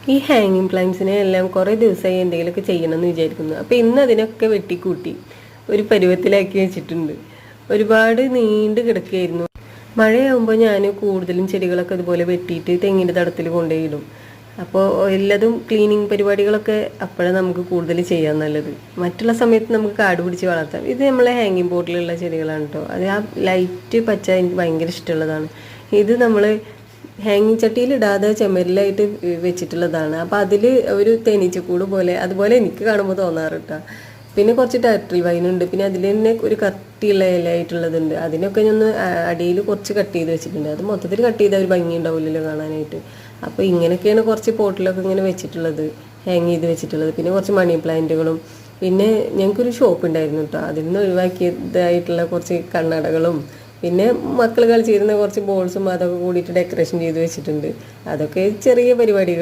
ഈ ഹാങ്ങിങ് പ്ലാന്റ്സിനെ എല്ലാം കുറേ ദിവസമായി എന്തെങ്കിലുമൊക്കെ ചെയ്യണമെന്ന് വിചാരിക്കുന്നു. അപ്പോൾ ഇന്ന് അതിനൊക്കെ വെട്ടിക്കൂട്ടി ഒരു പരുവത്തിലാക്കി വെച്ചിട്ടുണ്ട്. ഒരുപാട് നീണ്ട് കിടക്കുകയായിരുന്നു. മഴയാകുമ്പോൾ ഞാൻ കൂടുതലും ചെടികളൊക്കെ അതുപോലെ വെട്ടിയിട്ട് തെങ്ങിൻ്റെ തടത്തിൽ കൊണ്ടുപോയിടും. അപ്പോൾ എല്ലാതും ക്ലീനിങ് പരിപാടികളൊക്കെ അപ്പോഴാണ് നമുക്ക് കൂടുതൽ ചെയ്യാൻ നല്ലത്. മറ്റുള്ള സമയത്ത് നമുക്ക് കാട് പിടിച്ച് വളർത്താം. ഇത് നമ്മളെ ഹാങ്ങിങ് ബോട്ടിലുള്ള ചെടികളാണ് കേട്ടോ. അത് ആ ലൈറ്റ് പച്ച എനിക്ക് ഭയങ്കര ഇഷ്ടമുള്ളതാണ്. ഇത് നമ്മൾ ഹാങ്ങിങ് ചട്ടിയിൽ ഇടാതെ ചുമരിലായിട്ട് വെച്ചിട്ടുള്ളതാണ്. അപ്പോൾ അതിൽ ഒരു തേനീച്ചക്കൂട് പോലെ അതുപോലെ എനിക്ക് കാണുമ്പോൾ തോന്നാറ് കേട്ടോ. പിന്നെ കുറച്ച് ടർട്ടിൽ വൈനുണ്ട്. പിന്നെ അതിൽ തന്നെ ഒരു കട്ടിയുള്ള ഇലയായിട്ടുള്ളതുണ്ട്. അതിനൊക്കെ ഞാൻ അടിയിൽ കുറച്ച് കട്ട് ചെയ്ത് വെച്ചിട്ടുണ്ട്. അത് മൊത്തത്തിൽ കട്ട് ചെയ്താൽ ഒരു ഭംഗി ഉണ്ടാവില്ലല്ലോ കാണാനായിട്ട്. അപ്പോൾ ഇങ്ങനെയൊക്കെയാണ് കുറച്ച് പോട്ടിലൊക്കെ ഇങ്ങനെ വെച്ചിട്ടുള്ളത്, ഹാങ് ചെയ്ത് വെച്ചിട്ടുള്ളത്. പിന്നെ കുറച്ച് മണി പ്ലാന്റുകളും. പിന്നെ ഞങ്ങൾക്കൊരു ഷോപ്പ് ഉണ്ടായിരുന്നു കേട്ടോ. അതിൽ നിന്ന് ഒഴിവാക്കിയതായിട്ടുള്ള കുറച്ച് കണ്ണടകളും പിന്നെ മക്കൾ കളിച്ചിരുന്ന കുറച്ച് ബോൾസും അതൊക്കെ കൂടിയിട്ട് ഡെക്കറേഷൻ ചെയ്ത് വെച്ചിട്ടുണ്ട്. അതൊക്കെ ചെറിയ പരിപാടികൾ.